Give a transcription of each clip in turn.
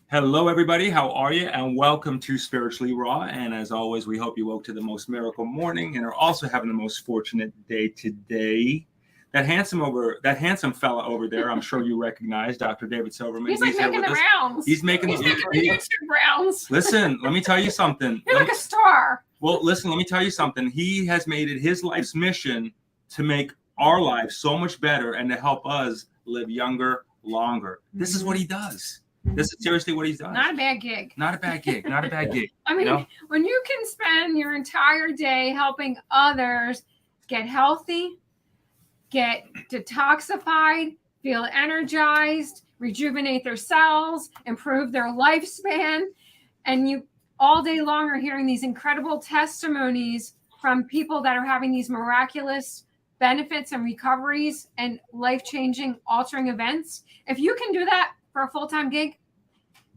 Hello, everybody. How are you? And welcome to Spiritually Raw. And as always, we hope you woke to the most miracle morning and are also having the most fortunate day today. That handsome fella over there, I'm sure you recognize, Dr. David Silverman. He's like making the rounds. He's making the YouTube rounds. Listen, let me tell you something. You're like a star. Well, listen, let me tell you something. He has made it his life's mission to make our lives so much better and to help us live younger, longer. This is what he does. This is seriously what he's done. Not a bad gig. Not a bad gig. Not a bad gig. I mean, when you can spend your entire day helping others get healthy, get detoxified, feel energized, rejuvenate their cells, improve their lifespan, and you all day long are hearing these incredible testimonies from people that are having these miraculous benefits and recoveries and life-changing, altering events. If you can do that for a full-time gig,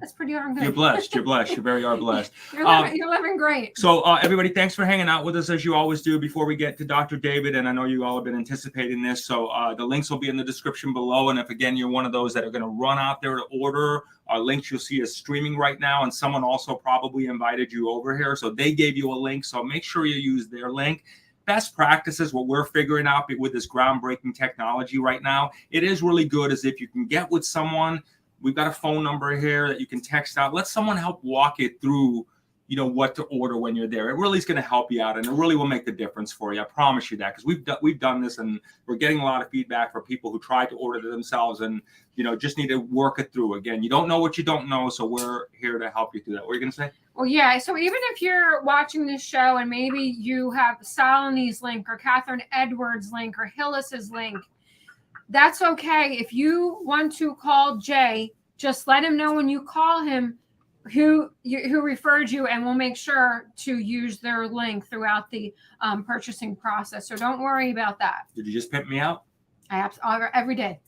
that's pretty darn good. You're blessed. You're blessed. You very are blessed. You're living great. So everybody, thanks for hanging out with us as you always do. Before we get to Dr. David, and I know you all have been anticipating this, so the links will be in the description below. And if, again, you're one of those that are going to run out there to order, our links you'll see is streaming right now. And someone also probably invited you over here. So they gave you a link. So make sure you use their link. Best practices, what we're figuring out with this groundbreaking technology right now, it is really good as if you can get with someone. We've got a phone number here that you can text out. Let someone help walk it through, what to order when you're there. It really is going to help you out, and it really will make the difference for you. I promise you that, because we've done this, and we're getting a lot of feedback for people who tried to order it themselves and, just need to work it through. Again, you don't know what you don't know, so we're here to help you through that. What are you going to say? Well, yeah. So even if you're watching this show and maybe you have Saloni's link or Catherine Edwards' link or Hillis's link, that's okay. If you want to call Jay, just let him know when you call him who referred you, and we'll make sure to use their link throughout the purchasing process. So don't worry about that. Did you just pimp me out? Every day.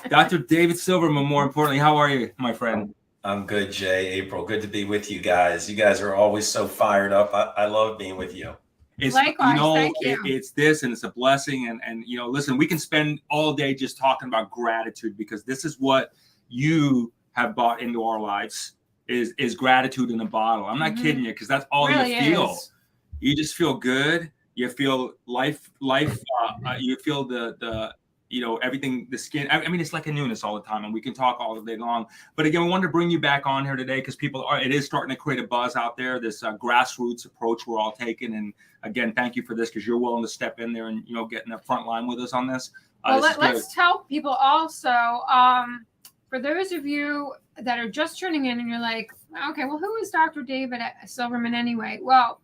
Dr. David Silverman, more importantly, how are you, my friend? I'm good, Jay. April, good to be with you guys. You guys are always so fired up. I love being with you. It's, likewise, thank you. It's this, and it's a blessing. And listen, we can spend all day just talking about gratitude, because this is what you have brought into our lives is gratitude in a bottle. I'm not kidding you, because that's all really you feel. Is. You just feel good. You feel life. You feel the everything, the skin. I mean, it's like a newness all the time, and we can talk all day long. But again, we wanted to bring you back on here today because it is starting to create a buzz out there, this grassroots approach we're all taking. And again, thank you for this, because you're willing to step in there and, get in the front line with us on this. Well, let's tell people also, for those of you that are just tuning in and you're like, okay, well, who is Dr. David Silverman anyway? Well,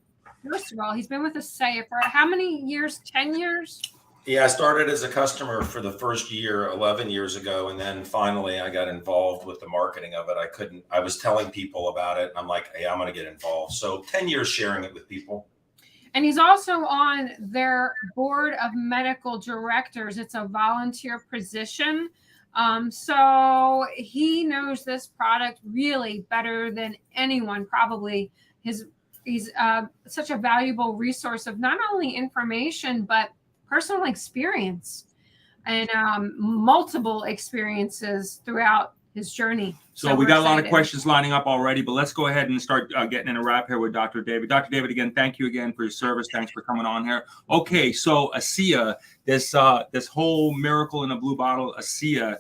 first of all, he's been with us, for how many years? 10 years? Yeah, I started as a customer for the first year 11 years ago, and then finally I got involved with the marketing of it. I was telling people about it, and I'm like, hey, I'm going to get involved. So 10 years sharing it with people. And he's also on their board of medical directors. It's a volunteer position. So he knows this product really better than anyone, probably. He's such a valuable resource of not only information, but personal experience and multiple experiences throughout his journey. So we got a lot of questions lining up already, but let's go ahead and start getting in a wrap here with Dr. David. Dr. David, again, thank you again for your service. Thanks for coming on here. Okay, so ASEA, this whole miracle in a blue bottle, ASEA,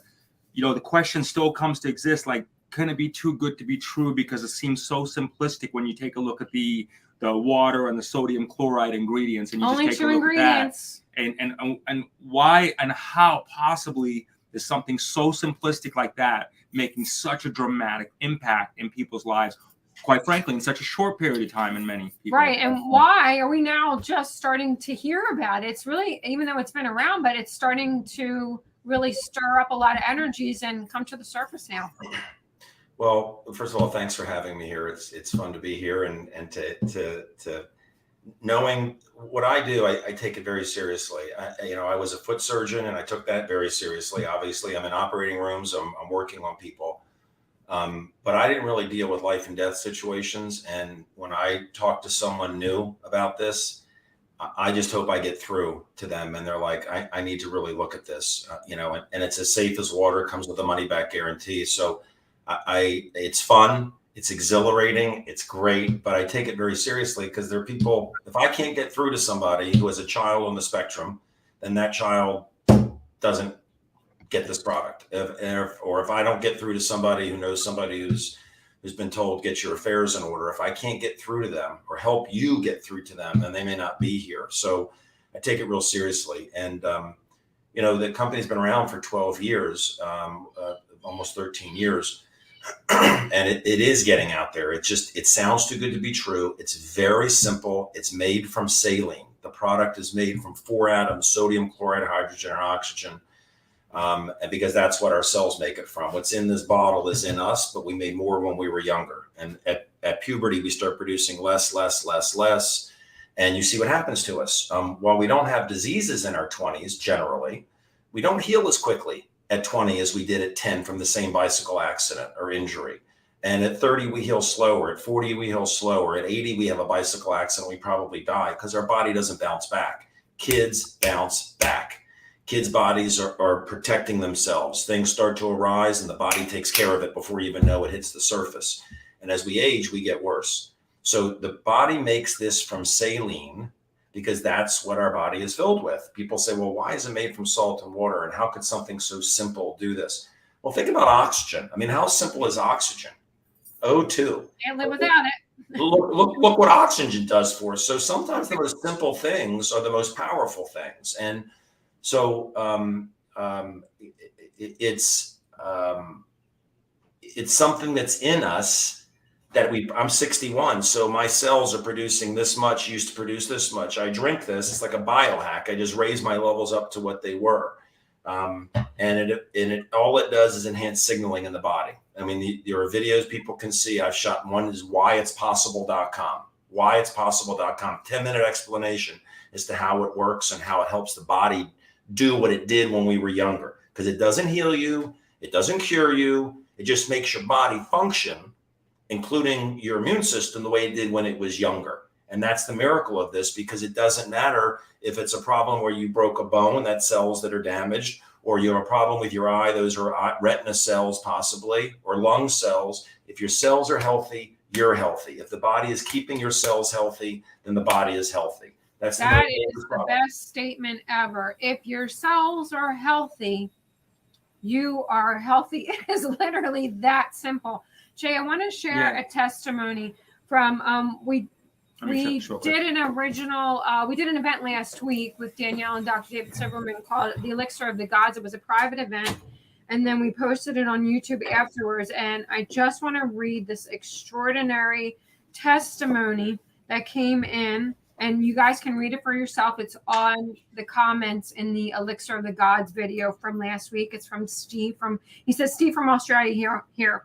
the question still comes to exist, like, can it be too good to be true? Because it seems so simplistic when you take a look at the water and the sodium chloride ingredients, and you only just take two a look ingredients. At that, and why and how possibly is something so simplistic like that making such a dramatic impact in people's lives, quite frankly, in such a short period of time in many people. Right. And why are we now just starting to hear about it? It's really, even though it's been around, but it's starting to really stir up a lot of energies and come to the surface now. Well, first of all, thanks for having me here. It's fun to be here, and to knowing what I do, I take it very seriously. I was a foot surgeon, and I took that very seriously. Obviously, I'm in operating rooms. I'm working on people, but I didn't really deal with life and death situations. And when I talk to someone new about this, I just hope I get through to them, and they're like, I need to really look at this, and it's as safe as water, comes with a money back guarantee. So It's fun, it's exhilarating, it's great, but I take it very seriously because there are people, if I can't get through to somebody who has a child on the spectrum, then that child doesn't get this product. Or if I don't get through to somebody who knows somebody who's been told, get your affairs in order, if I can't get through to them or help you get through to them, then they may not be here. So I take it real seriously. And, the company's been around for 12 years, almost 13 years. And it is getting out there. It sounds too good to be true. It's very simple. It's made from saline. The product is made from 4 atoms, sodium, chloride, hydrogen, and oxygen. And because that's what our cells make it from. What's in this bottle is in us, but we made more when we were younger. And at puberty, we start producing less. And you see what happens to us. While we don't have diseases in our 20s, generally, we don't heal as quickly at 20 as we did at 10 from the same bicycle accident or injury. And at 30, we heal slower. At 40, we heal slower. At 80, we have a bicycle accident. We probably die because our body doesn't bounce back. Kids bounce back. Kids' bodies are protecting themselves. Things start to arise and the body takes care of it before you even know it hits the surface. And as we age, we get worse. So the body makes this from saline because that's what our body is filled with. People say, well, why is it made from salt and water? And how could something so simple do this? Well, think about oxygen. I mean, how simple is oxygen? O2. Can't live without it. Look what oxygen does for us. So sometimes the most simple things are the most powerful things. And so it's something that's in us that I'm 61, so my cells are producing this much, used to produce this much. I drink this, it's like a biohack. I just raise my levels up to what they were. And all it does is enhance signaling in the body. I mean, there are videos people can see. I've shot one is whyitspossible.com. Whyitspossible.com, 10-minute explanation as to how it works and how it helps the body do what it did when we were younger. Because it doesn't heal you, it doesn't cure you, it just makes your body function, including your immune system, the way it did when it was younger. And that's the miracle of this, because it doesn't matter if it's a problem where you broke a bone, that's cells that are damaged, or you have a problem with your eye, those are retina cells possibly, or lung cells. If your cells are healthy, you're healthy. If the body is keeping your cells healthy, then the body is healthy. That is the best statement ever. If your cells are healthy, you are healthy. It is literally that simple. Jay, I want to share a testimony from we did an event last week with Danielle and Dr. David Silverman called the ELIXIR of the Gods. It was a private event, and then we posted it on YouTube afterwards. And I just want to read this extraordinary testimony that came in, and you guys can read it for yourself. It's on the comments in the ELIXIR of the Gods video from last week. It's from Steve he says, Steve from Australia here.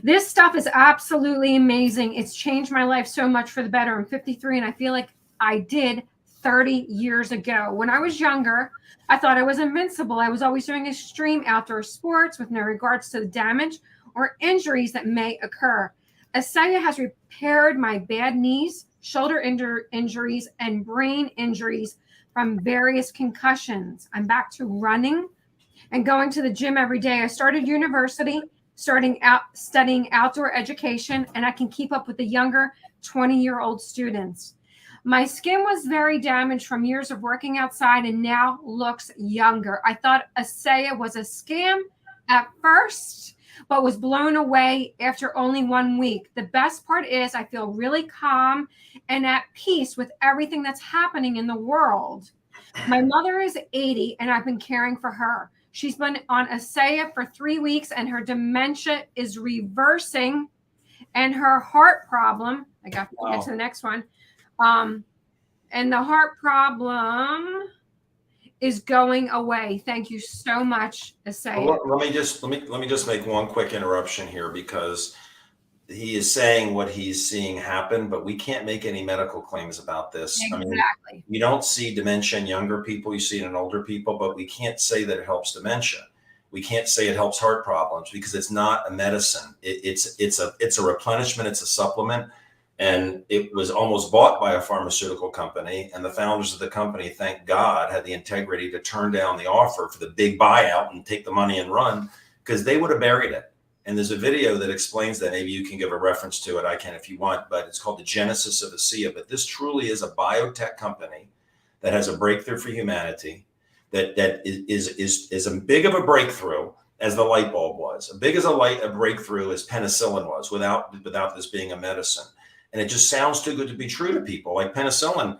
This stuff is absolutely amazing. It's changed my life so much for the better. I'm 53 and I feel like I did 30 years ago. When I was younger, I thought I was invincible. I was always doing extreme outdoor sports with no regards to the damage or injuries that may occur. ASEA has repaired my bad knees, shoulder injuries, and brain injuries from various concussions. I'm back to running and going to the gym every day. I started university, studying outdoor education, and I can keep up with the younger 20-year-old students. My skin was very damaged from years of working outside and now looks younger. I thought ASEA was a scam at first, but was blown away after only 1 week. The best part is I feel really calm and at peace with everything that's happening in the world. My mother is 80 and I've been caring for her. She's been on ASEA for 3 weeks and her dementia is reversing, and her heart problem, I got to get to the next one. And the heart problem is going away. Thank you so much, ASEA. Well, let me just make one quick interruption here, because he is saying what he's seeing happen, but we can't make any medical claims about this. Exactly. I mean, you don't see dementia in younger people, you see it in older people, but we can't say that it helps dementia. We can't say it helps heart problems because it's not a medicine. It's a replenishment, it's a supplement. And it was almost bought by a pharmaceutical company, and the founders of the company, thank God, had the integrity to turn down the offer for the big buyout and take the money and run, because they would have buried it. And there's a video that explains that. Maybe you can give a reference to it. I can if you want, but it's called The Genesis of ASEA. But this truly is a biotech company that has a breakthrough for humanity, that is as big of a breakthrough as the light bulb was, as big as a breakthrough as penicillin was, without this being a medicine. And it just sounds too good to be true to people. Like penicillin,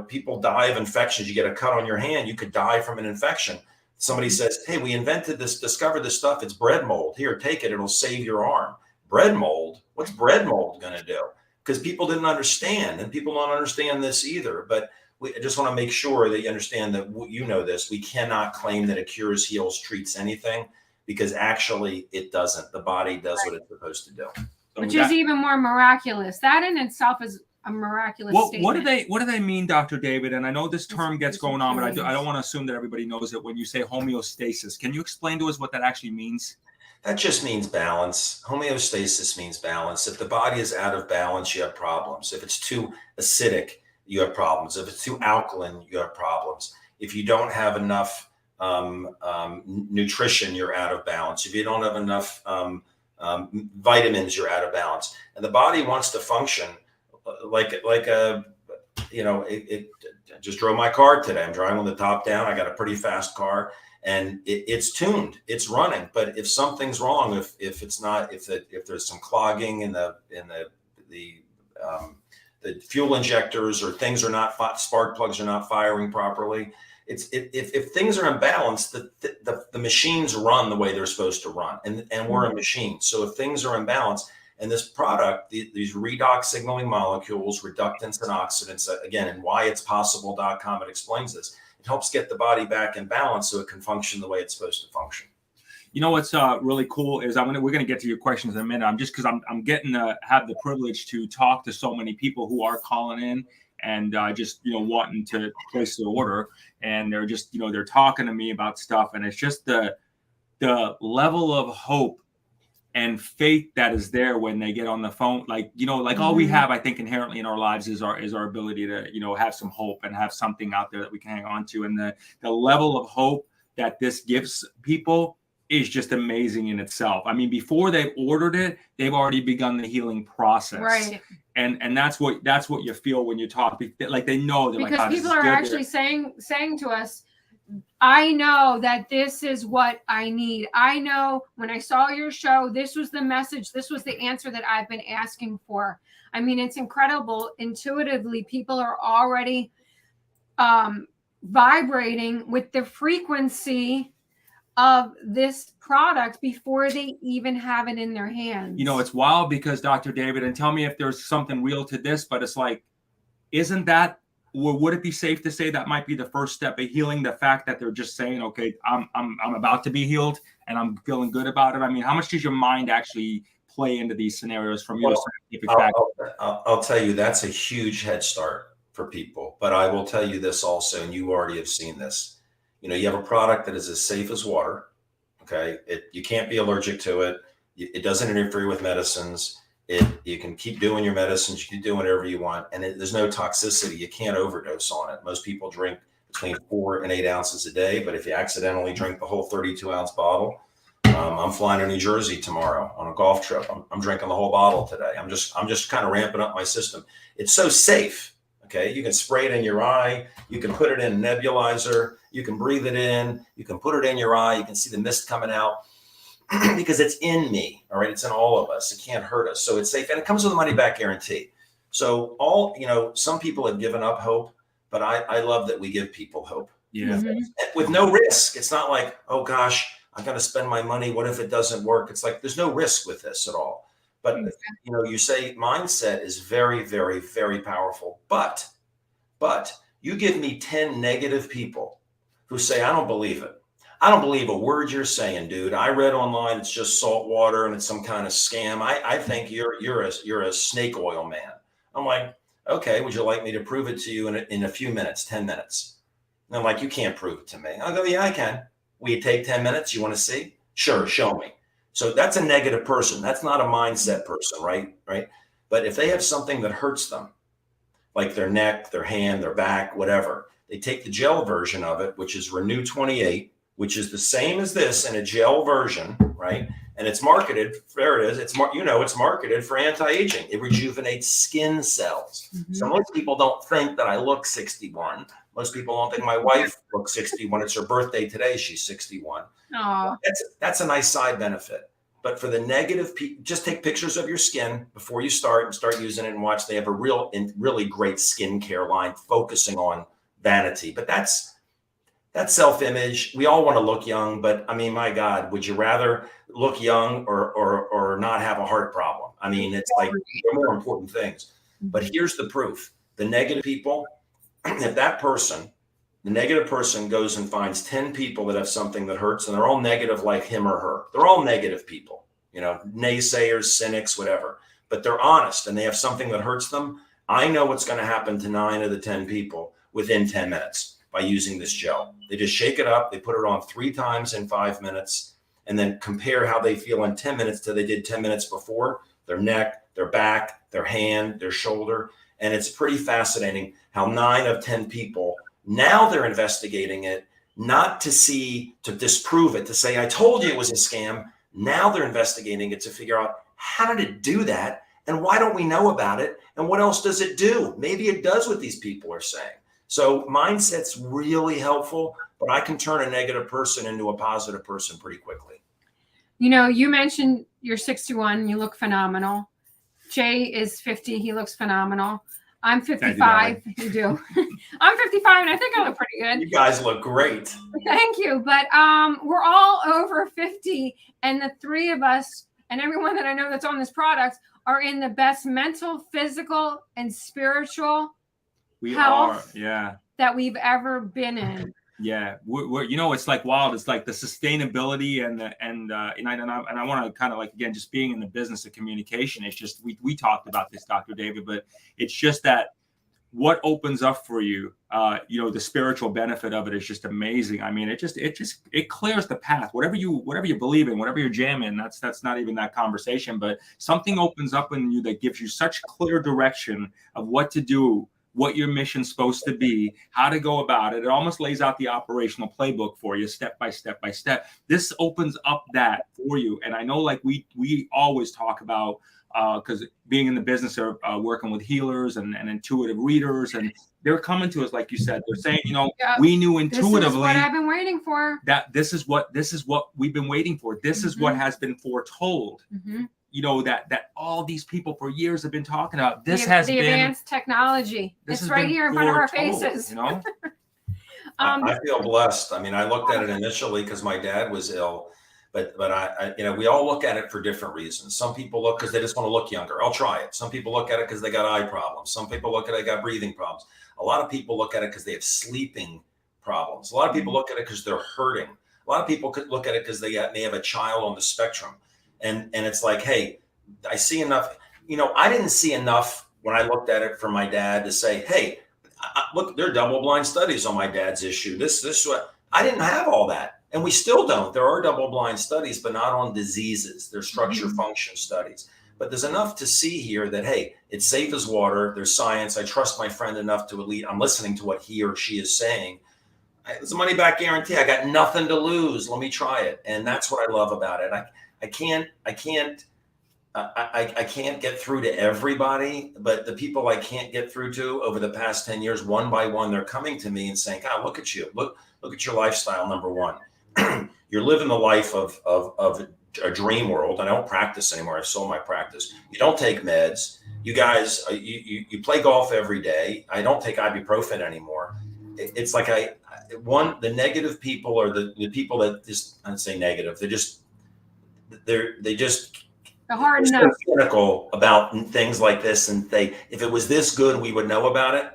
people die of infections. You get a cut on your hand, you could die from an infection. Somebody says, hey, we discovered this stuff. It's bread mold. Here, take it. It'll save your arm. Bread mold? What's bread mold going to do? Because people didn't understand, and people don't understand this either. But I just want to make sure that you understand that this. We cannot claim that it cures, heals, treats anything, because actually it doesn't. The body does what it's supposed to do. Which is even more miraculous. That in itself is a miraculous statement. What do they mean, Dr. David? And I know this term gets going on, but I don't want to assume that everybody knows it. When you say homeostasis, can you explain to us what that actually means? That just means balance. Homeostasis means balance. If the body is out of balance, you have problems. If it's too acidic, you have problems. If it's too alkaline, you have problems. If you don't have enough nutrition, you're out of balance. If you don't have enough vitamins, you're out of balance. And the body wants to function I just drove my car today. I'm driving with the top down. I got a pretty fast car, and it's tuned, it's running. But if something's wrong, if there's some clogging in the fuel injectors, or things are not, spark plugs are not firing properly, if things are imbalanced, the machines run the way they're supposed to run, and we're a machine. So if things are imbalanced, and this product, these redox signaling molecules, reductants and oxidants, again, and whyitspossible.com, it explains this. It helps get the body back in balance so it can function the way it's supposed to function. You know what's really cool is we're going to get to your questions in a minute. I'm getting to have the privilege to talk to so many people who are calling in and just wanting to place their order, and they're just they're talking to me about stuff, and it's just the level of hope and faith that is there when they get on the phone. All we have, I think, inherently in our lives is our ability to have some hope and have something out there that we can hang on to, and the level of hope that this gives people is just amazing in itself. I mean, before they've ordered it, they've already begun the healing process, right? And that's what you feel when you talk. Like they know, because people are actually saying to us, I know that this is what I need. I know when I saw your show, this was the message. This was the answer that I've been asking for. I mean, it's incredible. Intuitively, people are already vibrating with the frequency of this product before they even have it in their hands. It's wild because, Dr. David, and tell me if there's something real to this, but it's like, isn't that, or would it be safe to say that might be the first step of healing? The fact that they're just saying, okay, I'm about to be healed and I'm feeling good about it. I mean, how much does your mind actually play into these scenarios from your scientific background? I'll tell you, that's a huge head start for people. But I will tell you this also, and you already have seen this. You have a product that is as safe as water. Okay, you can't be allergic to it. It doesn't interfere with medicines. You can keep doing your medicines, you can do whatever you want, and there's no toxicity. You can't overdose on it. Most people drink between 4 and 8 ounces a day, but if you accidentally drink the whole 32-ounce bottle, I'm flying to New Jersey tomorrow on a golf trip. I'm drinking the whole bottle today. I'm just kind of ramping up my system. It's so safe. Okay, you can spray it in your eye. You can put it in a nebulizer. You can breathe it in. You can put it in your eye. You can see the mist coming out. Because it's in me, all right? It's in all of us. It can't hurt us. So it's safe, and it comes with a money-back guarantee. So some people have given up hope, but I love that we give people hope. Yeah. With no risk. It's not like, oh gosh, I'm going to spend my money. What if it doesn't work? It's like, there's no risk with this at all. But, you say mindset is very, very, very powerful. But you give me 10 negative people who say, I don't believe it. I don't believe a word you're saying, dude. I read online it's just salt water and it's some kind of scam. I think you're a snake oil man. I'm like, okay, would you like me to prove it to you in a few minutes, 10 minutes? And I'm like, you can't prove it to me. I'll go, yeah, I can. Will you take 10 minutes? You want to see? Sure, show me. So that's a negative person. That's not a mindset person, right? But if they have something that hurts them, like their neck, their hand, their back, whatever, they take the gel version of it, which is Renew 28, which is the same as this in a gel version, right? and it's marketed. There it is. It's marketed for anti-aging. It rejuvenates skin cells. So most people don't think that I look 61. Most people don't think my wife looks 61. It's her birthday today. She's 61. Oh, That's a nice side benefit. But for the negative, just take pictures of your skin before you start using it and watch. They have a really great skincare line focusing on vanity. But that's self-image. We all want to look young, but I mean, my God, would you rather look young or not have a heart problem? I mean, it's like they're more important things. But here's the proof. The negative people, if the negative person goes and finds 10 people that have something that hurts, and they're all negative like him or her. They're all negative people, naysayers, cynics, whatever. But they're honest and they have something that hurts them. I know what's going to happen to 9 of the 10 people within 10 minutes by using this gel. They just shake it up. They put it on 3 times in 5 minutes and then compare how they feel in 10 minutes to they did 10 minutes before. Their neck, their back, their hand, their shoulder. And it's pretty fascinating how 9 of 10 people, now they're investigating it, not to disprove it, to say, I told you it was a scam. Now they're investigating it to figure out, how did it do that? And why don't we know about it? And what else does it do? Maybe it does what these people are saying. So mindset's really helpful, but I can turn a negative person into a positive person pretty quickly. You mentioned you're 61, you look phenomenal. Jay is 50, he looks phenomenal. I'm 55. You do. I'm 55 and I think I look pretty good. You guys look great. Thank you. But we're all over 50, and the 3 of us and everyone that I know that's on this product are in the best mental, physical, and spiritual health that we've ever been in. Yeah, we're it's like wild. It's like the sustainability and I want to kind of like, again, just being in the business of communication. It's just we talked about this, Dr. David, but it's just that what opens up for you, the spiritual benefit of it is just amazing. I mean, it clears the path. Whatever you believe in, whatever you're jamming, that's not even that conversation. But something opens up in you that gives you such clear direction of what to do, what your mission's supposed to be, how to go about it. It almost lays out the operational playbook for you step by step by step. This opens up that for you. And I know, like we always talk about, because being in the business of working with healers and intuitive readers, and they're coming to us, like you said, they're saying, we knew intuitively, this is what I've been waiting for. That this is what we've been waiting for. This is what has been foretold. That all these people for years have been talking about. This has been advanced technology. It's right here in front of our faces. I feel blessed. I mean, I looked at it initially because my dad was ill, but I we all look at it for different reasons. Some people look because they just want to look younger. I'll try it. Some people look at it because they got eye problems. Some people look at it, they got breathing problems. A lot of people look at it because they have sleeping problems. A lot of people look at it because they're hurting. A lot of people could look at it because they have a child on the spectrum. And it's like, hey, I see enough. I didn't see enough when I looked at it for my dad to say, hey, look, there are double-blind studies on my dad's issue. This what I didn't have all that, and we still don't. There are double-blind studies, but not on diseases. There's structure function studies. But there's enough to see here that, hey, it's safe as water. There's science. I trust my friend enough to I'm listening to what he or she is saying. It's a money-back guarantee. I got nothing to lose. Let me try it, and that's what I love about it. I can't get through to everybody, but the people I can't get through to over the past 10 years, one by one, they're coming to me and saying, God, look at you. Look at your lifestyle. Number one, you're living the life of a dream world. I don't practice anymore. I've sold my practice. You don't take meds. You guys, you play golf every day. I don't take ibuprofen anymore. It's like the negative people are the people that just, I'd say negative. They're hard enough cynical about things like this, and if it was this good, we would know about it.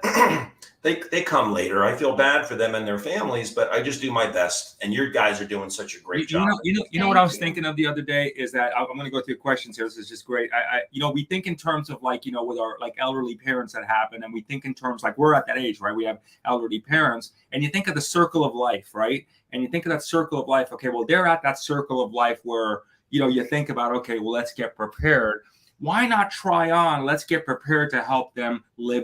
They come later. I feel bad for them and their families, but I just do my best. And your guys are doing such a great job. You know what I was thinking of the other day is that I'm going to go through questions here. This is just great. We think in terms of with our elderly parents that happen, and we think in terms we're at that age, right? We have elderly parents, and you think of the circle of life, right? And you think of that circle of life. Okay, well, they're at that circle of life where you think about, okay, well, let's get prepared. why not try on, let's get prepared to help them live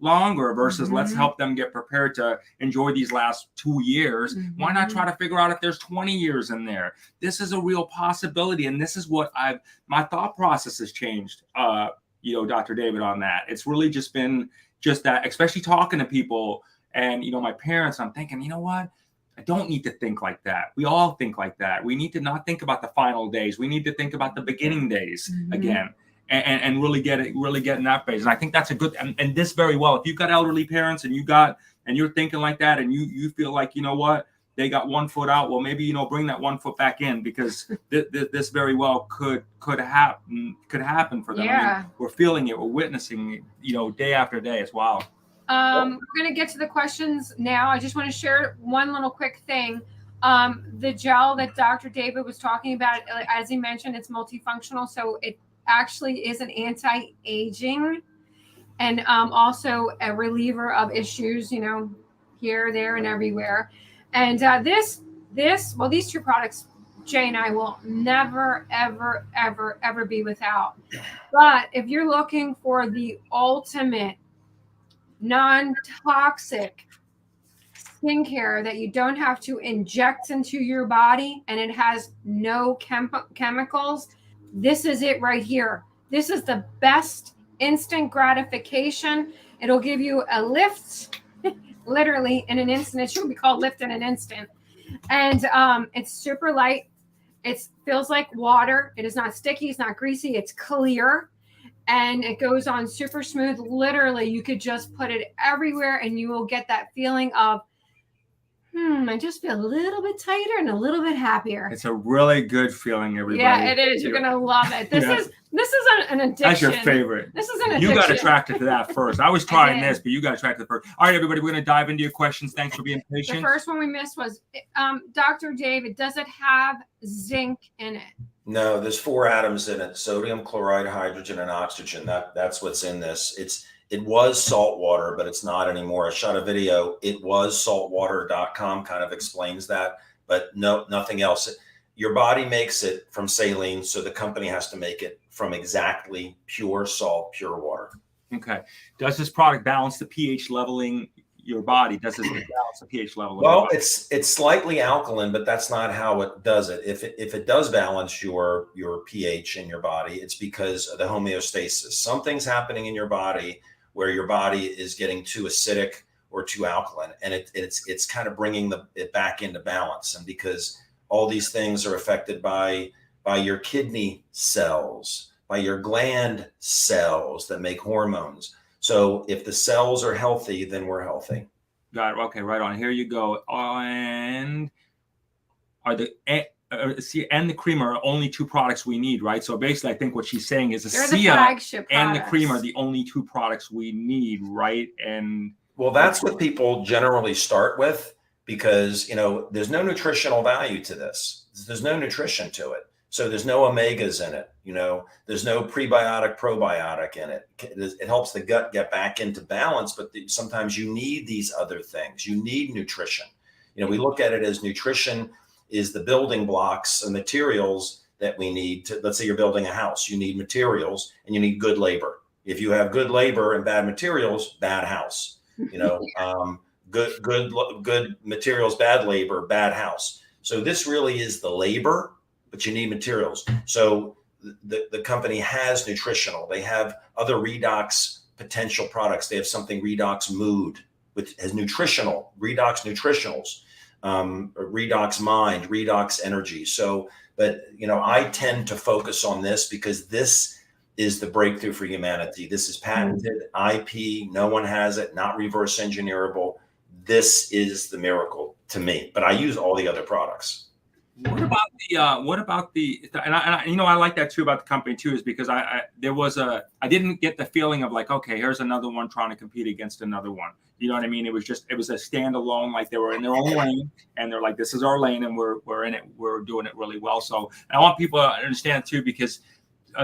longer versus let's help them get prepared to enjoy these last 2 years. Why not try to figure out if there's 20 years in there? This is a real possibility. And this is what my thought process has changed, Dr. David, on that. It's really just been just that, especially talking to people and, my parents, I'm thinking, you know what? I don't need to think like that. We all think like that. We need to not think about the final days. We need to think about the beginning days again, and really get in that phase. And I think that's a good, and this very well, if you've got elderly parents and you're thinking like that, and you feel like, you know what, they got 1 foot out. Well, maybe, bring that 1 foot back in, because this very well could happen for them. Yeah. I mean, we're feeling it. We're witnessing it, day after day. It's wild. We're going to get to the questions now. I just want to share one little quick thing. The gel that Dr. David was talking about, as he mentioned, it's multifunctional. So it actually is an anti-aging and also a reliever of issues, here, there, and everywhere. And these two products, Jay and I will never, ever, ever, ever be without. But if you're looking for the ultimate non-toxic skincare that you don't have to inject into your body and it has no chemicals, this is it right here. This is the best instant gratification. It'll give you a lift literally in an instant. It should be called lift in an instant. And it's super light. It feels like water. It is not sticky. It's not greasy. It's clear. And it goes on super smooth. Literally, you could just put it everywhere and you will get that feeling of, I just feel a little bit tighter and a little bit happier. It's a really good feeling, everybody. Yeah, it is. You're going to love it. This is an addiction. That's your favorite. This is an addiction. You got attracted to that first. I was trying this, but you got attracted to first. All right, everybody, we're going to dive into your questions. Thanks for being patient. The first one we missed was, Dr. David, does it have zinc in it? No, there's 4 atoms in it: sodium, chloride, hydrogen, and oxygen. That's what's in this. It was salt water, but it's not anymore. I shot a video. It was saltwater.com kind of explains that, but no, nothing else. Your body makes it from saline, so the company has to make it from exactly pure salt, pure water. Okay. Does this product balance the pH leveling your body? Does this balance the pH level? Well, it's slightly alkaline, but that's not how it does it. If it does balance your pH in your body, it's because of the homeostasis. Something's happening in your body where your body is getting too acidic or too alkaline, and it's kind of bringing it back into balance. And because all these things are affected by your kidney cells, by your gland cells that make hormones. So if the cells are healthy, then we're healthy. Got it. Okay, right on. Here you go. And are and the cream are only 2 products we need, right? So basically, I think what she's saying is the Sia and the cream are the only 2 products we need, right? And well, that's what people generally start with, because there's no nutritional value to this. There's no nutrition to it. So there's no omegas in it. There's no prebiotic, probiotic in it. It helps the gut get back into balance, but sometimes you need these other things. You need nutrition. We look at it as nutrition is the building blocks and materials that we need to, let's say you're building a house, you need materials and you need good labor. If you have good labor and bad materials, bad house. Good materials, bad labor, bad house. So this really is the labor, but you need materials. So the company has nutritional. They have other redox potential products. They have something redox mood, which has nutritional, redox nutritionals, redox mind, redox energy. So, but I tend to focus on this because this is the breakthrough for humanity. This is patented IP. No one has it, not reverse engineerable. This is the miracle to me, but I use all the other products. What about the and I like that too about the company too, is because I didn't get the feeling of like, okay, here's another one trying to compete against another one. You know what I mean? It was a standalone, like they were in their own lane and they're like, this is our lane and we're in it. We're doing it really well. So I want people to understand too, because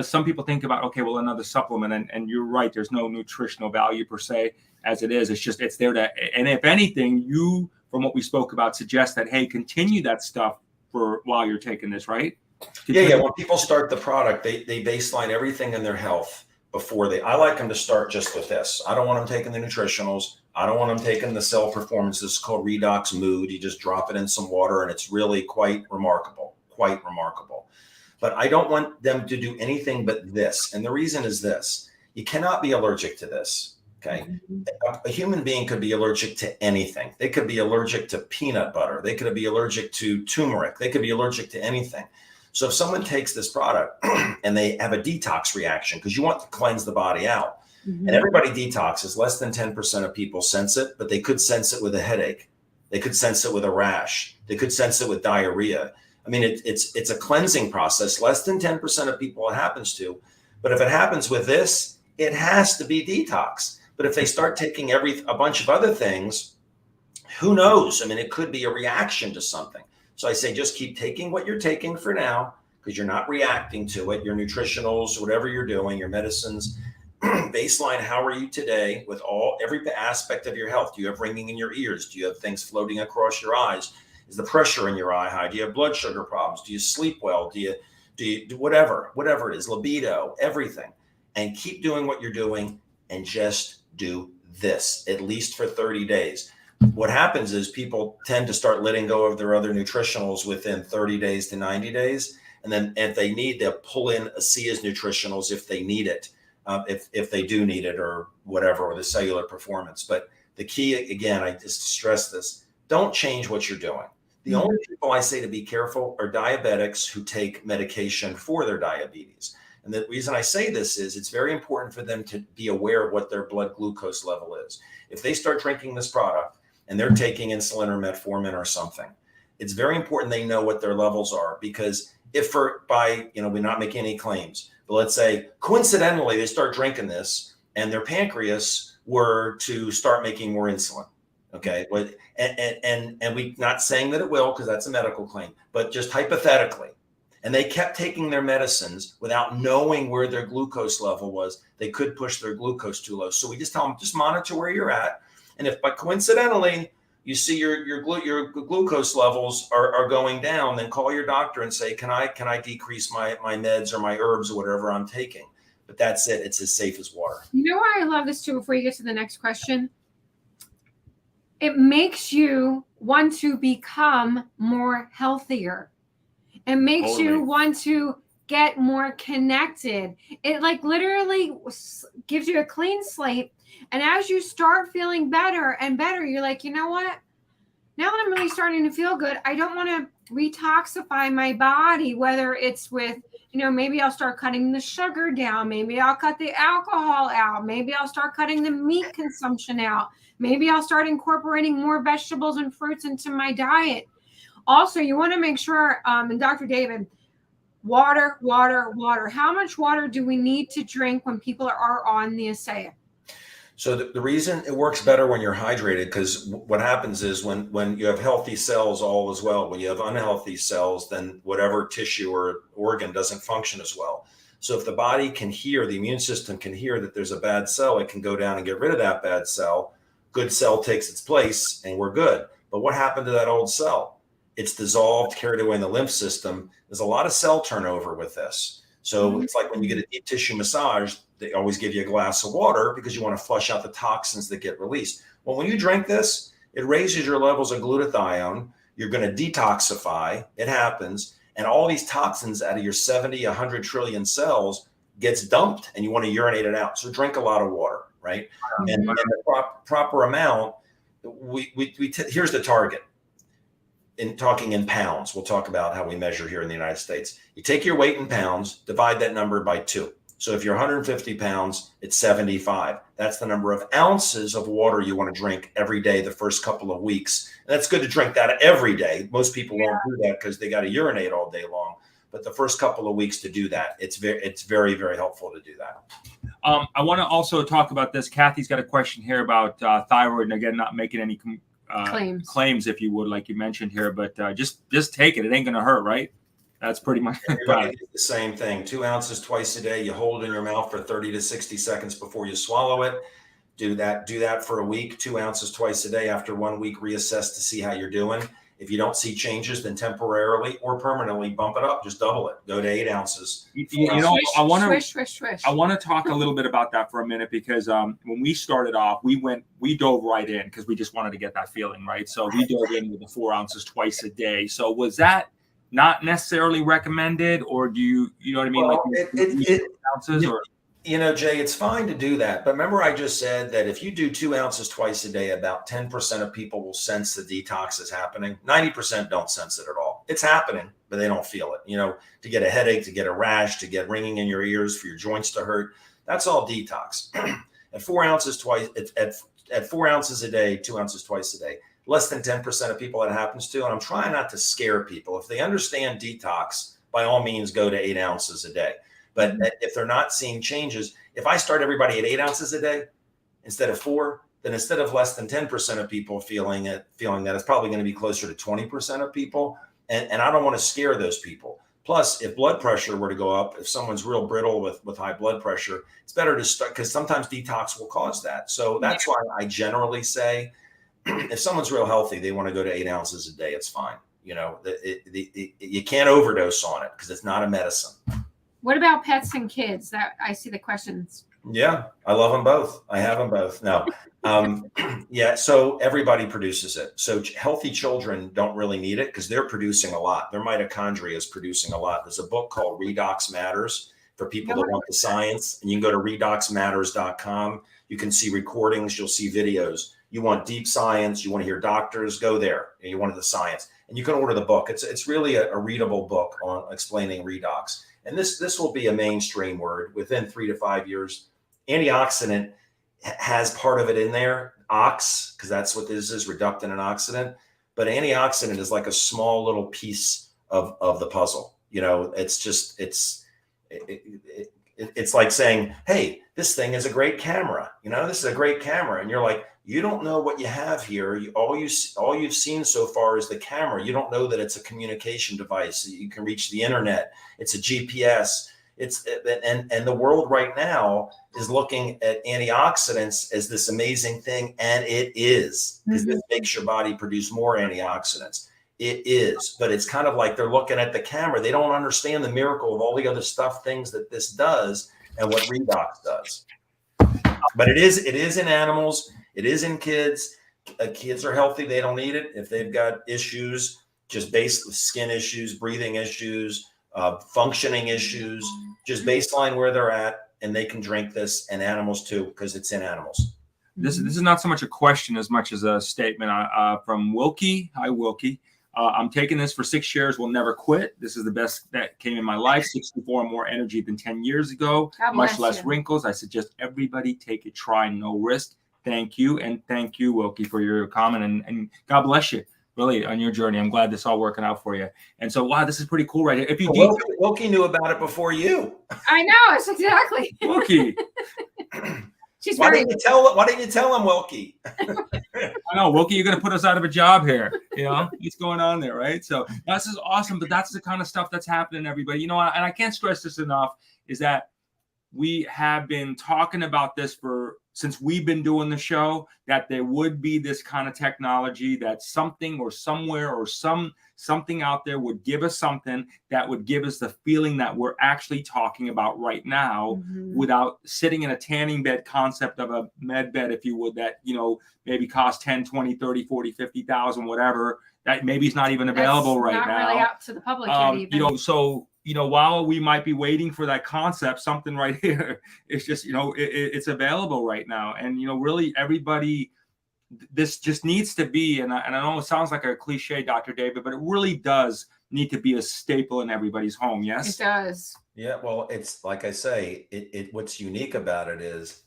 some people think about, okay, well, another supplement, and you're right. There's no nutritional value per se as it is. It's there to, and if anything, from what we spoke about, suggest that, hey, continue that stuff for while you're taking this, right? Yeah. When people start the product, they baseline everything in their health before I like them to start just with this. I don't want them taking the nutritionals. I don't want them taking the cell performance. This is called redox mood. You just drop it in some water and it's really quite remarkable, But I don't want them to do anything but this. And the reason is this: you cannot be allergic to this. Okay. A human being could be allergic to anything. They could be allergic to peanut butter. They could be allergic to turmeric. They could be allergic to anything. So if someone takes this product and they have a detox reaction, because you want to cleanse the body out, and everybody detoxes, less than 10% of people sense it, but they could sense it with a headache. They could sense it with a rash. They could sense it with diarrhea. I mean, it's a cleansing process. Less than 10% of people it happens to. But if it happens with this, it has to be detox. But if they start taking a bunch of other things, who knows? I mean, it could be a reaction to something. So I say, just keep taking what you're taking for now, because you're not reacting to it. Your nutritionals, whatever you're doing, your medicines, baseline, how are you today with every aspect of your health? Do you have ringing in your ears? Do you have things floating across your eyes? Is the pressure in your eye high? Do you have blood sugar problems? Do you sleep well? Do you do whatever it is, libido, everything? And keep doing what you're doing and just do this, at least for 30 days. What happens is people tend to start letting go of their other nutritionals within 30 days to 90 days. And then if they need, they'll pull in ASEA's nutritionals if they need it, if they do need it or whatever, or the cellular performance. But the key, again, I just stress this, don't change what you're doing. The only people I say to be careful are diabetics who take medication for their diabetes. And the reason I say this is it's very important for them to be aware of what their blood glucose level is. If they start drinking this product and they're taking insulin or metformin or something, it's very important they know what their levels are, because if we're not making any claims, but let's say coincidentally they start drinking this and their pancreas were to start making more insulin. Okay. And we're not saying that it will, because that's a medical claim, but just hypothetically, and they kept taking their medicines without knowing where their glucose level was, they could push their glucose too low. So we just tell them, just monitor where you're at. And if by coincidentally you see your glucose levels are going down, then call your doctor and say, can I decrease my meds or my herbs or whatever I'm taking? But that's it. It's as safe as water. You know why I love this too, before you get to the next question? It makes you want to become more healthier. It makes you want to get more connected. It like literally gives you a clean slate. And as you start feeling better and better, you're like, you know what? Now that I'm really starting to feel good, I don't want to retoxify my body, whether it's with, maybe I'll start cutting the sugar down. Maybe I'll cut the alcohol out. Maybe I'll start cutting the meat consumption out. Maybe I'll start incorporating more vegetables and fruits into my diet. Also, you want to make sure, and Dr. David, water. How much water do we need to drink when people are on the ELIXIR? So the reason it works better when you're hydrated, because what happens is when you have healthy cells all as well, when you have unhealthy cells, then whatever tissue or organ doesn't function as well. So if the body can hear, the immune system can hear that there's a bad cell, it can go down and get rid of that bad cell. Good cell takes its place and we're good. But what happened to that old cell? It's dissolved, carried away in the lymph system. There's a lot of cell turnover with this. So it's like when you get a deep tissue massage, they always give you a glass of water because you want to flush out the toxins that get released. Well, when you drink this, it raises your levels of glutathione. You're going to detoxify. It happens. And all these toxins out of your 70, 100 trillion cells gets dumped and you want to urinate it out. So drink a lot of water, right? And the proper amount, here's the target. In talking in pounds, we'll talk about how we measure here in the United States. You take your weight in pounds, divide that number by 2. So if you're 150 pounds, it's 75. That's the number of ounces of water you want to drink every day the first couple of weeks. And that's good to drink that every day. Most people won't do that because they got to urinate all day long. But the first couple of weeks to do that, it's very, very helpful to do that. I want to also talk about this. Kathy's got a question here about thyroid, and again, not making any claims, if you would, like you mentioned here, but just take it. It ain't going to hurt, right? That's pretty much everybody does the same thing. 2 ounces twice a day. You hold it in your mouth for 30 to 60 seconds before you swallow it. Do that for a week. 2 ounces twice a day. After 1 week, reassess to see how you're doing. If you don't see changes, then temporarily or permanently bump it up, just double it, go to 8 ounces. You know, I want to Swish. I want to talk a little bit about that for a minute, because when we started off, we dove right in because we just wanted to get that feeling, right? So we dove in with the 4 ounces twice a day. So was that not necessarily recommended, or do you know what I mean? Well, like ounces, or you know, Jay, it's fine to do that. But remember, I just said that if you do 2 ounces twice a day, about 10% of people will sense the detox is happening. 90% don't sense it at all. It's happening, but they don't feel it. You know, to get a headache, to get a rash, to get ringing in your ears, for your joints to hurt, that's all detox. At 4 ounces twice, at 4 ounces a day, 2 ounces twice a day, less than 10% of people that happens to. And I'm trying not to scare people. If they understand detox, by all means, go to 8 ounces a day. But if they're not seeing changes, if I start everybody at 8 ounces a day instead of 4, then instead of less than 10% of people feeling that, it's probably going to be closer to 20% of people. And I don't want to scare those people. Plus, if blood pressure were to go up, if someone's real brittle with high blood pressure, it's better to start, because sometimes detox will cause that. So that's why I generally say, if someone's real healthy, they want to go to 8 ounces a day, it's fine. You know, you can't overdose on it because it's not a medicine. What about pets and kids? That I see the questions. Yeah, I love them both. I have them both. No. Yeah. So everybody produces it. So healthy children don't really need it because they're producing a lot. Their mitochondria is producing a lot. There's a book called Redox Matters for people that want the science, and you can go to redoxmatters.com. You can see recordings. You'll see videos. You want deep science. You want to hear doctors, go there. And you wanted the science, and you can order the book. It's really a readable book on explaining redox. And this will be a mainstream word within 3 to 5 years. Antioxidant has part of it in there, ox, because that's what this is, reductant and oxidant. But antioxidant is like a small little piece of the puzzle. You know, it's just, it's like saying, hey, this thing is a great camera. You know, this is a great camera. And you're like, you don't know what you have here. All you've seen so far is the camera. You don't know that it's a communication device. You can reach the internet. It's a GPS. And the world right now is looking at antioxidants as this amazing thing, and it is, because this makes your body produce more antioxidants. It is, but it's kind of like they're looking at the camera. They don't understand the miracle of all the other things that this does and what redox does. But it is in animals. It is in kids. Kids are healthy. They don't need it. If they've got issues, just basic skin issues, breathing issues, functioning issues, just baseline where they're at, and they can drink this, and animals too, because it's in animals. This is not so much a question as much as a statement from Wilkie. Hi, Wilkie. I'm taking this for 6 years. Will never quit. This is the best that came in my life. 64 and more energy than 10 years ago. Much less wrinkles. I suggest everybody take a try. No risk. Thank you. And thank you, Wilkie, for your comment. And God bless you, really, on your journey. I'm glad this is all working out for you. And so, wow, this is pretty cool right here. If you Wilkie knew about it before you. I know. It's exactly. Wilkie. Why didn't you tell him, Wilkie? I know, Wilkie, you're going to put us out of a job here. You know, what's going on there, right? So this is awesome, but that's the kind of stuff that's happening, everybody. You know, and I can't stress this enough, is that we have been talking about this since we've been doing the show, that there would be this kind of technology, that something or somewhere or something out there would give us something that would give us the feeling that we're actually talking about right now, without sitting in a tanning bed concept of a med bed, if you would, that, you know, maybe cost 10, 20, 30, 40, 50,000, whatever, that maybe is not even available right now. Not really out to the public yet even. You know, so, you know, while we might be waiting for that concept, something right here, it's just, you know, it's available right now. And, you know, really everybody, this just needs to be, and I know it sounds like a cliche, Dr. David, but it really does need to be a staple in everybody's home. Yes, it does. Yeah. Well, it's like I say, what's unique about it is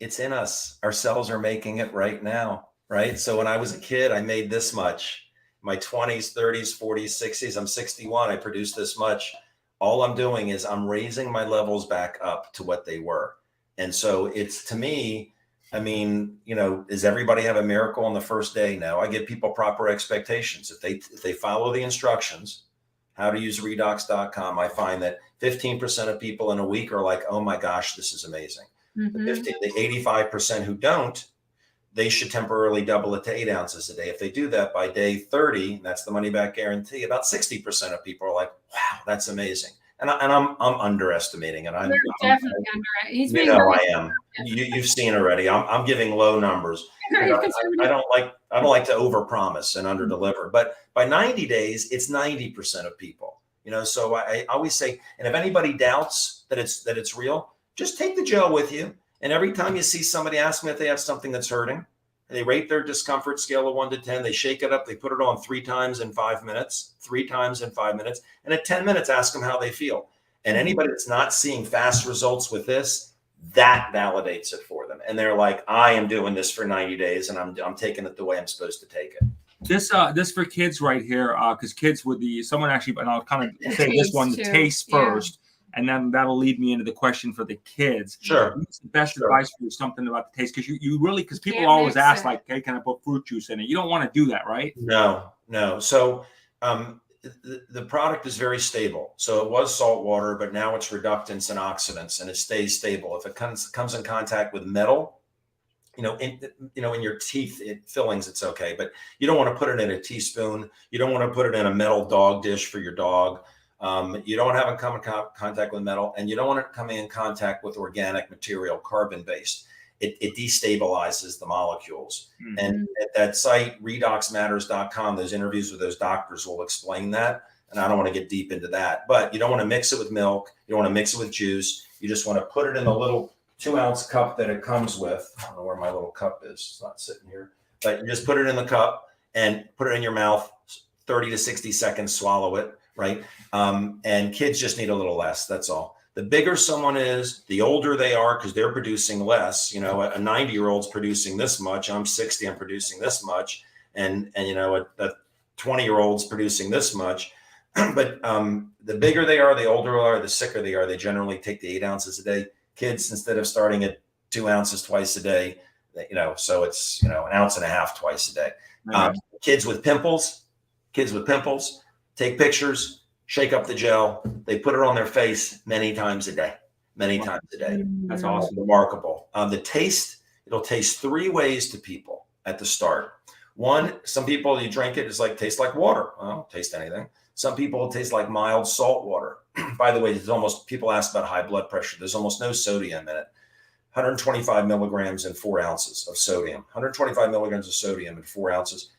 it's in us. Our cells are making it right now. Right. So when I was a kid, I made this much. My 20s, 30s, 40s, 60s, I'm 61. I produced this much. All I'm doing is I'm raising my levels back up to what they were. And so it's, to me, I mean, you know, does everybody have a miracle on the first day? No, I give people proper expectations. If they follow the instructions, how to use redox.com, I find that 15% of people in a week are like, oh my gosh, this is amazing. The 85% who don't, they should temporarily double it to 8 ounces a day. If they do that by day 30, that's the money back guarantee. About 60% of people are like, wow, that's amazing. And I'm underestimating it. You're definitely under it. He's being I am. You've seen already. I'm giving low numbers. very I don't like to overpromise and underdeliver. But by 90 days, it's 90% of people. So I always say, and if anybody doubts that it's real, just take the gel with you. And every time you see somebody ask me if they have something that's hurting, they rate their discomfort scale of 1 to 10. They shake it up. They put it on 3 times in 5 minutes, 3 times in 5 minutes. And at 10 minutes, ask them how they feel. And anybody that's not seeing fast results with this, that validates it for them. And they're like, I am doing this for 90 days and I'm taking it the way I'm supposed to take it. This for kids right here, because kids with someone actually, and I'll kind of say this one, the taste first. And then that'll lead me into the question for the kids. Sure. What's the best advice for you, something about the taste? Because you really, because people always ask, like, hey, can I put fruit juice in it? You don't want to do that, right? No. So the product is very stable. So it was salt water, but now it's reductants and oxidants, and it stays stable. If it comes in contact with metal, in your teeth fillings, it's okay. But you don't want to put it in a teaspoon. You don't want to put it in a metal dog dish for your dog. You don't have it come in contact with metal, and you don't want it coming in contact with organic material, carbon-based. It destabilizes the molecules. Mm-hmm. And at that site, redoxmatters.com, those interviews with those doctors will explain that. And I don't want to get deep into that, but you don't want to mix it with milk. You don't want to mix it with juice. You just want to put it in the little 2-ounce cup that it comes with. I don't know where my little cup is. It's not sitting here, but you just put it in the cup and put it in your mouth, 30 to 60 seconds, swallow it. Right. And kids just need a little less. That's all. The bigger someone is, the older they are, because they're producing less. A 90-year-old's producing this much. I'm 60. I'm producing this much. And a 20-year-old's producing this much. But the bigger they are, the older they are, the sicker they are. They generally take the 8 ounces a day. Kids, instead of starting at 2 ounces twice a day, so it's, 1.5 ounces twice a day. Kids with pimples, take pictures, shake up the gel. They put it on their face many times a day. That's awesome. Remarkable. The taste, it'll taste 3 ways to people at the start. One, some people, you drink it, it's like, tastes like water. I don't taste anything. Some people, it tastes like mild salt water. By the way, people ask about high blood pressure. There's almost no sodium in it. 125 milligrams in 4 ounces of sodium. 125 milligrams of sodium in 4 ounces.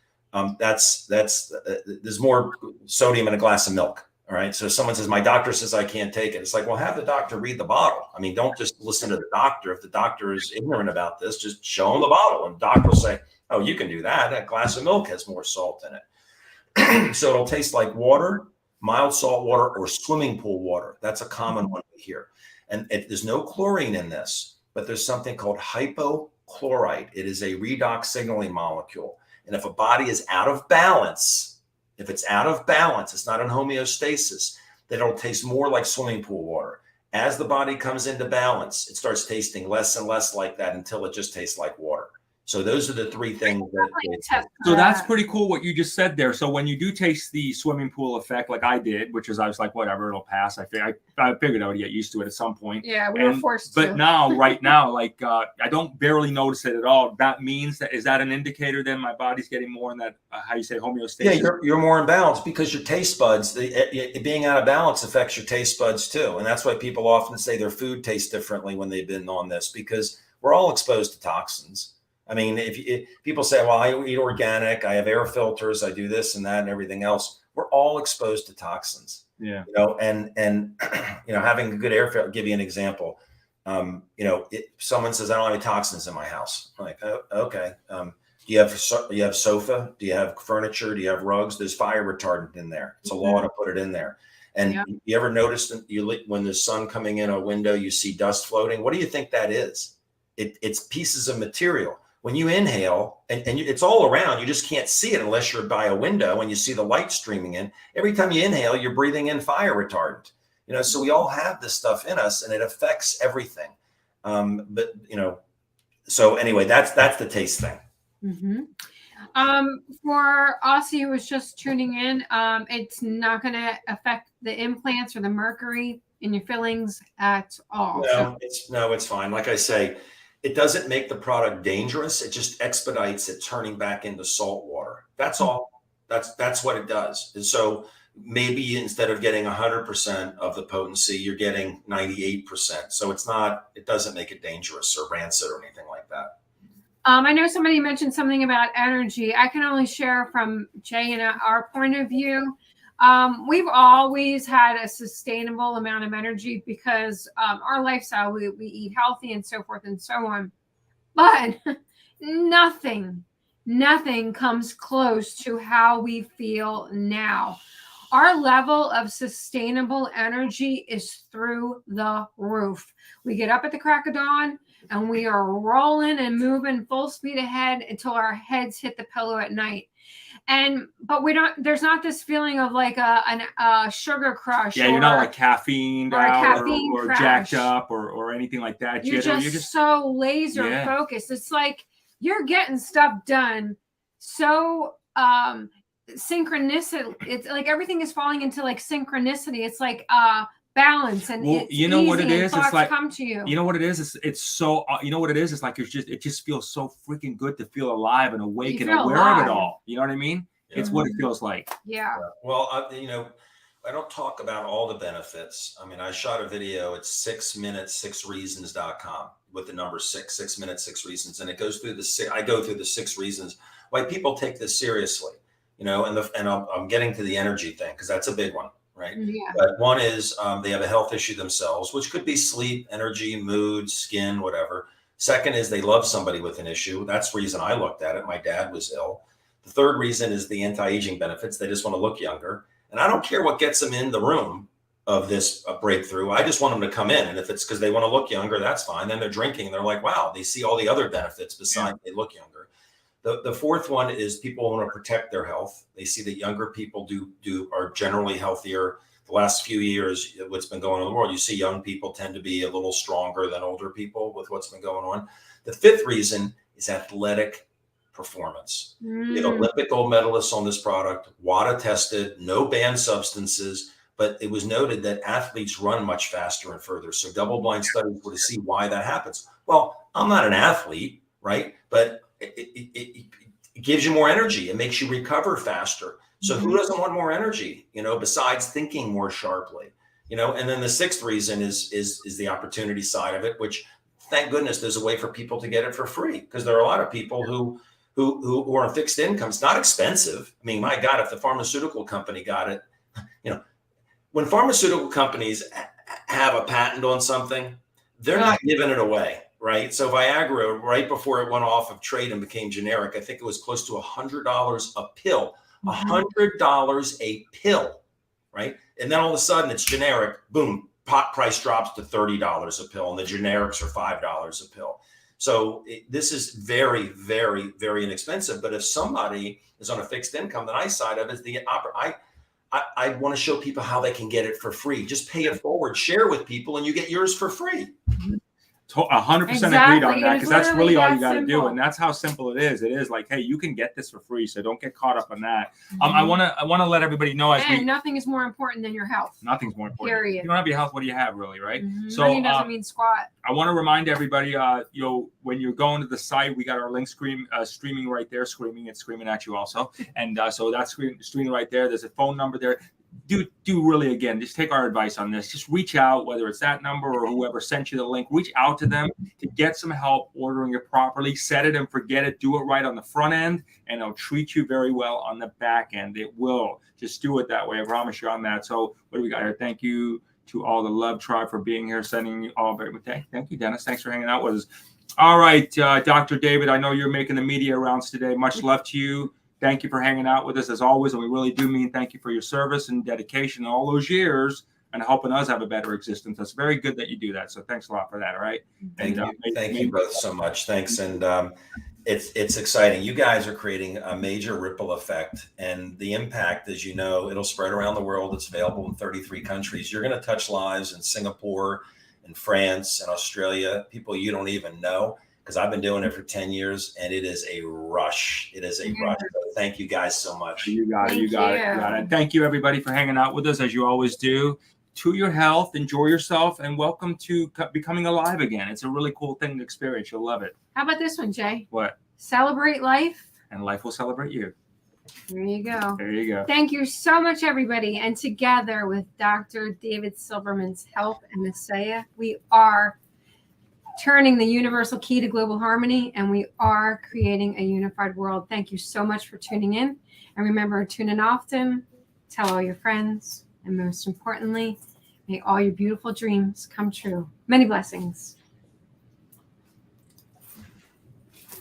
There's more sodium in a glass of milk. All right. So someone says, my doctor says I can't take it. It's like, well, have the doctor read the bottle. I mean, don't just listen to the doctor. If the doctor is ignorant about this, just show him the bottle, and the doctor will say, oh, you can do that. That glass of milk has more salt in it. So it'll taste like water, mild salt water, or swimming pool water. That's a common one we hear. And there's no chlorine in this, but there's something called hypochlorite. It is a redox signaling molecule. And if a body is out of balance, it's not in homeostasis, then it'll taste more like swimming pool water. As the body comes into balance, it starts tasting less and less like that until it just tastes like water. So those are the 3 things. So that's pretty cool what you just said there. So when you do taste the swimming pool effect, like I did, which is I was like, whatever, it'll pass. I figured I would get used to it at some point. Yeah, we were forced to. But right now, like I don't barely notice it at all. That means is that an indicator then my body's getting more in that how you say homeostasis? Yeah, you're more in balance because your taste buds, being out of balance affects your taste buds too, and that's why people often say their food tastes differently when they've been on this, because we're all exposed to toxins. I mean, if people say, well, I eat organic, I have air filters, I do this and that and everything else, we're all exposed to toxins. Yeah. And having a good air filter, I'll give you an example. Someone says, I don't have any toxins in my house. I'm like, oh, okay. Do you have sofa? Do you have furniture? Do you have rugs? There's fire retardant in there. It's a law to put it in there. And you ever noticed when there's sun coming in a window, you see dust floating? What do you think that is? It's pieces of material. When you inhale, and it's all around, you just can't see it unless you're by a window and you see the light streaming in. Every time you inhale, you're breathing in fire retardant. So we all have this stuff in us, and it affects everything. So anyway, that's the taste thing. Mm-hmm. For Aussie who was just tuning in, it's not going to affect the implants or the mercury in your fillings at all. No, it's fine. Like I say, It doesn't make the product dangerous. It just expedites it turning back into salt water. That's all. That's what it does. And so maybe instead of getting 100% of the potency, you're getting 98%. So it doesn't make it dangerous or rancid or anything like that. I know somebody mentioned something about energy. I can only share from Jay and our point of view. We've always had a sustainable amount of energy because our lifestyle, we eat healthy and so forth and so on. But nothing comes close to how we feel now. Our level of sustainable energy is through the roof. We get up at the crack of dawn and we are rolling and moving full speed ahead until our heads hit the pillow at night. But there's not this feeling of like a sugar crush. Yeah, you're not like caffeined out or jacked up or anything like that. You're just so laser focused. It's like you're getting stuff done so synchronicity. It's like everything is falling into like synchronicity. It's like balance, and you know what it is. It's like come to you. You know what it is. It's so you know what it is. It's like it just feels so freaking good to feel alive and awake and aware of it all. You know what I mean? Yeah. It's what it feels like. Yeah. Well, I don't talk about all the benefits. I mean, I shot a video. It's 6minutes6reasons.com with the number 6 minutes 6 reasons, and it goes through I go through the 6 reasons why people take this seriously. And I'm getting to the energy thing because that's a big one, right? Yeah. But one is they have a health issue themselves, which could be sleep, energy, mood, skin, whatever. Second is they love somebody with an issue. That's the reason I looked at it. My dad was ill. The third reason is the anti-aging benefits. They just want to look younger. And I don't care what gets them in the room of this breakthrough. I just want them to come in. And if it's because they want to look younger, that's fine. Then they're drinking. They're like, wow, they see all the other benefits besides they look younger. The fourth one is people want to protect their health. They see that younger people are generally healthier. The last few years, what's been going on in the world, you see young people tend to be a little stronger than older people with what's been going on. The fifth reason is athletic performance. We had Olympic gold medalists on this product, WADA tested, no banned substances, but it was noted that athletes run much faster and further. So double-blind studies were to see why that happens. Well, I'm not an athlete, right? But it gives you more energy. It makes you recover faster. So who doesn't want more energy, besides thinking more sharply, and then the sixth reason is the opportunity side of it, which thank goodness there's a way for people to get it for free, because there are a lot of people who are on fixed income. It's not expensive. I mean, my God, if the pharmaceutical company got it, when pharmaceutical companies have a patent on something, they're not giving it away. Right. So Viagra, right before it went off of trade and became generic, I think it was close to $100 a pill, $100 a pill. Right. And then all of a sudden it's generic. Boom. Pot price drops to $30 a pill and the generics are $5 a pill. So this is very, very, very inexpensive. But if somebody is on a fixed income, the nice side of it is I want to show people how they can get it for free. Just pay it forward, share with people, and you get yours for free. 100% agreed on that, because that's really all you got to do, and that's how simple it is. It is like, hey, you can get this for free, so don't get caught up on that. I want to let everybody know nothing is more important than your health. Nothing's more important. Period. If you don't have your health, what do you have, really, right? So money doesn't mean squat. I want to remind everybody, when you're going to the site, we got our link streaming right there. It's screaming at you also, and so that's streaming right there. There's a phone number there. Do really, again, just take our advice on this. Just reach out, whether it's that number or whoever sent you the link. Reach out to them to get some help ordering it properly. Set it and forget it. Do it right on the front end, and it'll treat you very well on the back end. It will. Just do it that way. I promise you on that. So what do we got here? Thank you to all the Love Tribe for being here, sending you all very much. Thank you, Dennis. Thanks for hanging out with us. All right, Dr. David, I know you're making the media rounds today. Much love to you. Thank you for hanging out with us as always. And we really do mean thank you for your service and dedication all those years and helping us have a better existence. That's very good that you do that. So thanks a lot for that. All right. Thank you both so much. Thanks. And it's exciting. You guys are creating a major ripple effect, and the impact, as you know, it'll spread around the world. It's available in 33 countries. You're going to touch lives in Singapore, in France, and Australia, people you don't even know, because I've been doing it for 10 years and it is a rush. It is a rush. So thank you guys so much. You got it. And thank you everybody for hanging out with us as you always do. to your health, enjoy yourself, and welcome to becoming alive again. It's a really cool thing to experience. You'll love it. How about this one, Jay? What? Celebrate life. And life will celebrate you. There you go. There you go. Thank you so much, everybody. And together with Dr. David Silverman's help and Messiah, we are turning the universal key to global harmony, and we are creating a unified world. Thank you so much for tuning in. And remember, tune in often, tell all your friends, and most importantly, may all your beautiful dreams come true. Many blessings.